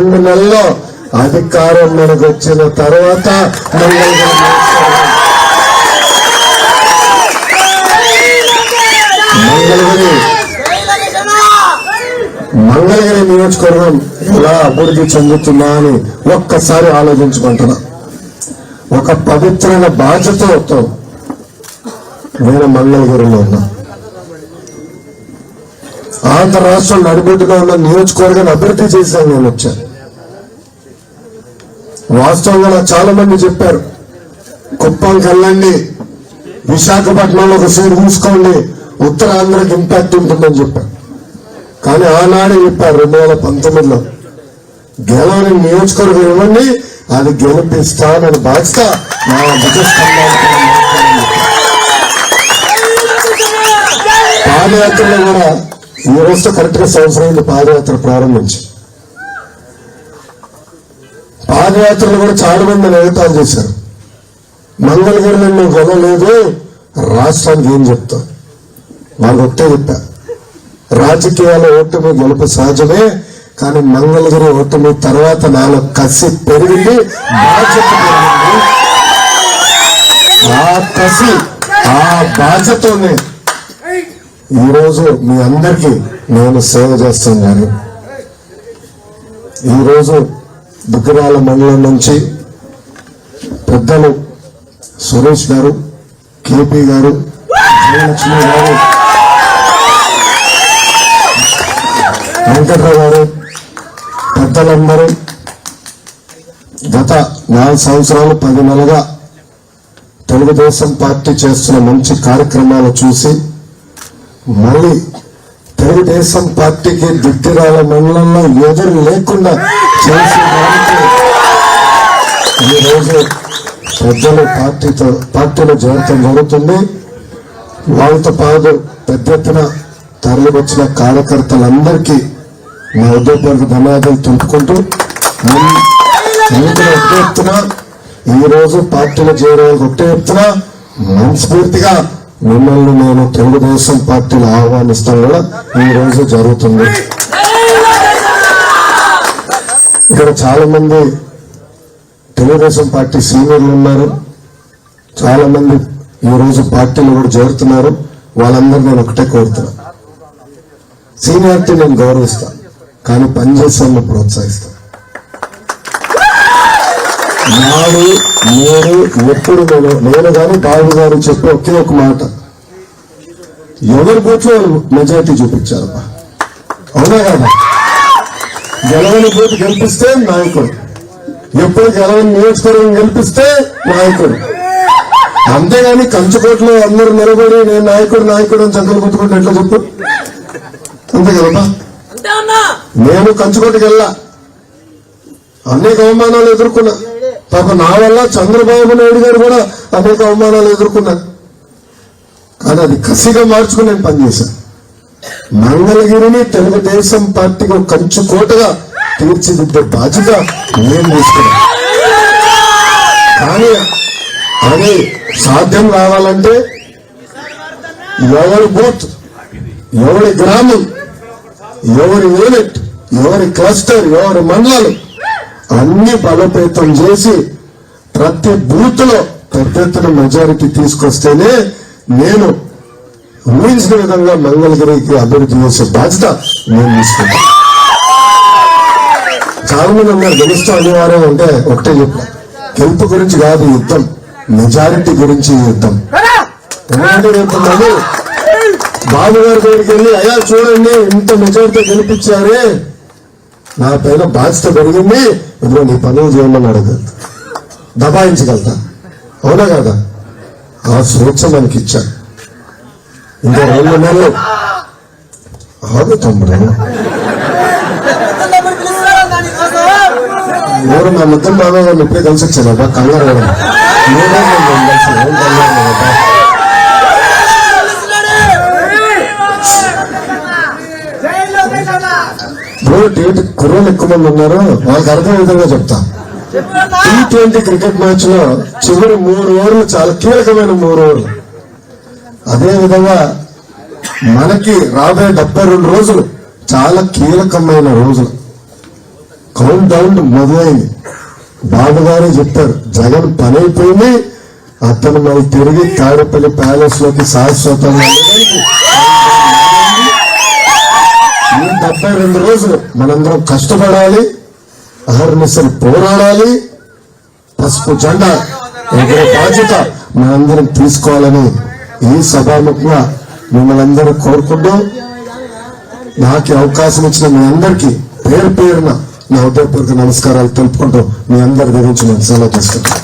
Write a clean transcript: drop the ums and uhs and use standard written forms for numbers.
2 నెలల్లో అధికారం మనకు వచ్చిన తర్వాత మంగళగిరి నియోజకవర్గం ఎలా అభివృద్ధి చెందుతుందా అని ఒక్కసారి ఆలోచించుకుంటున్నా. ఒక పవిత్రమైన బాధ్యతతో నేను మంగళగిరిలో ఉన్నా. ఆంధ్ర రాష్ట్రం నడిబొడ్డుగా ఉన్న నియోజకవర్గాన్ని అభివృద్ధి చేశాను. నేను వచ్చాను. వాస్తవంగా చాలా మంది చెప్పారు, కుప్పంకి వెళ్ళండి, విశాఖపట్నంలో ఒక సీట్ తీసుకోండి, ఉత్తరాంధ్రకి ఇంపాక్ట్ ఉంటుందని చెప్పారు. కానీ ఆనాడే చెప్పారు 2019లో గెలవని నియోజకవర్గం ఇవ్వండి, అది గెలిపిస్తానని బాధ్యత నా పాదయాత్రలో కూడా ఈ రోజుతో కరెక్ట్ గా సంవత్సరం పాదయాత్ర ప్రారంభించి పాదయాత్రలు కూడా చాలా మంది నిగతాలు చేశారు. మంగళగిరిలో నువ్వు గెలవలేదు, రాష్ట్రానికి ఏం చెప్తావు? వాళ్ళు ఒకటే చెప్పా, రాజకీయాల ఓటమి గెలుపు సహజమే, కానీ మంగళగిరి ఓటమి తర్వాత నాలో కసి పెరిగింది, బాధ్యత పెరిగింది. ఆ కసి ఆ బాధ్యతతోనే ఈరోజు మీ అందరికీ నేను సేవ చేస్తాను. కానీ ఈరోజు దుగ్గరాల మండలం నుంచి పెద్దలు సురేష్ గారు, కేపీ గారు, జయలక్ష్మి గారు, వెంకట్రావు గారు, పెద్దలందరూ గత 4 సంవత్సరాలు 10 నెలలుగా తెలుగుదేశం పార్టీ చేస్తున్న మంచి కార్యక్రమాలు చూసి మళ్ళీ తెలుగుదేశం పార్టీకి దుగ్గిరాల మండలంలో ఎదురు లేకుండా చేసేదానికి ఈరోజు పెద్దలు పార్టీలో చేరటం జరుగుతుంది. వాళ్ళతో పాటు పెద్ద ఎత్తున తరలి వచ్చిన కార్యకర్తలందరికీ నా ఉద్యోగ ధన్యవాదాలు తెలుపుకుంటూ ఒకటే ఎత్తున ఈరోజు పార్టీలో చేరే ఒకటే ఎత్తున మనస్ఫూర్తిగా మిమ్మల్ని నేను తెలుగుదేశం పార్టీలో ఆహ్వానిస్తాం కూడా ఈ రోజు జరుగుతుంది. ఇక్కడ చాలా మంది తెలుగుదేశం పార్టీ సీనియర్లు ఉన్నారు, చాలా మంది ఈ రోజు పార్టీలో కూడా చేరుతున్నారు. వాళ్ళందరూ నేను ఒకటే కోరుతున్నా, సీనియారిటీ నేను గౌరవిస్తాను, కానీ పనిచేసేవాళ్ళని ప్రోత్సహిస్తాను. నాడు నేను ఎప్పుడు నేను కానీ బాబు గారు చెప్పి ఒకే ఒక మాట, ఎవరి బూత్లో మెజార్టీ చూపించారు. అవునా కదా? గెలవని బూత్ గెలిపిస్తే నాయకుడు, ఎప్పుడు గెలవని నియోజకవర్గం గెలిపిస్తే నాయకుడు. అంతేగాని కంచుకోట్లో అందరూ నిలబడి నేను నాయకుడు అని చక్కలు కొట్టుకుంటే ఎట్లా చెప్పు? అంతే కదా? నేను కంచుకోటికి వెళ్ళా, అనేక అవమానాలు ఎదుర్కొన్నా. పాప నా వల్ల చంద్రబాబు నాయుడు గారు కూడా అనేక అవమానాలు ఎదుర్కొన్నారు. కానీ అది కసిగా మార్చుకుని నేను పనిచేశాను. మంగళగిరిని తెలుగుదేశం పార్టీకి కంచుకోటగా తీర్చిదిద్దే బాధ్యత నేను తీసుకున్నాను. కానీ అది సాధ్యం కావాలంటే ఎవరి బూత్, ఎవరి గ్రామం, ఎవరి యూనిట్, ఎవరి క్లస్టర్, ఎవరి మండలాలు అన్ని బలోపేతం చేసి ప్రతి బూత్ లో పెద్ద ఎత్తున మెజారిటీ తీసుకొస్తేనే నేను ఊహించిన విధంగా మంగళగిరికి అభివృద్ధి చేసే బాధ్యత నేను తీసుకుంటాను. చాలా మంది ఉన్నారు గెలుస్తూ అనివార్యం అంటే ఒకటే చెప్పా, గెలుపు గురించి కాదు యుద్ధం, మెజారిటీ గురించి యుద్ధం. ఎందుకంటే రేపు మళ్ళీ బాబు గారి దగ్గరికి వెళ్ళి అయ్యా చూడండి ఇంత మెజారిటీ గెలిపించారే, నా పైన బాధ్యత పెరిగింది, ఇందులో నీ పనులు చేయమని అడగదు, దబాయించగలుగుతా. అవునా కదా? ఆ స్వేచ్ఛ మనకి ఇచ్చారు. ఇంకా 2 నెలలు ఆగు తమ్ముడు, ఎవరు నా ముద్దం బాగా వాళ్ళు ఇప్పుడే కలిసి వచ్చాను కంగారు కుర్రోళ్ళు ఎక్కువ మంది ఉన్నారు, వాళ్ళకి అర్థం విధంగా చెప్తా. T20 క్రికెట్ మ్యాచ్ లో చివరి 3 ఓవర్లు చాలా కీలకమైన 3 ఓవర్లు. అదే విధంగా మనకి రాబోయే 72 రోజులు చాలా కీలకమైన రోజులు. కౌంట్ డౌన్ మొదలైంది. బాబు గారే చెప్పారు, జగన్ పని అయిపోయింది, అతను మరి తిరిగి తాడేపల్లి ప్యాలెస్ లోకి శాశ్వతంగా ఈ 72 రోజులు మనందరం కష్టపడాలి, అహర్నిశలు పోరాడాలి, పసుపు జెండా ఎగిరే బాధ్యత మనందరం తీసుకోవాలని ఈ సభాముఖంగా మిమ్మల్ని అందరూ కోరుకుంటూ, నాకు అవకాశం ఇచ్చిన మీ అందరికీ పేరు పేరున నా హృదయపూర్వక నమస్కారాలు తెలుపుకుంటూ మీ అందరి గురించి నేను సెలవు తీసుకుంటాను.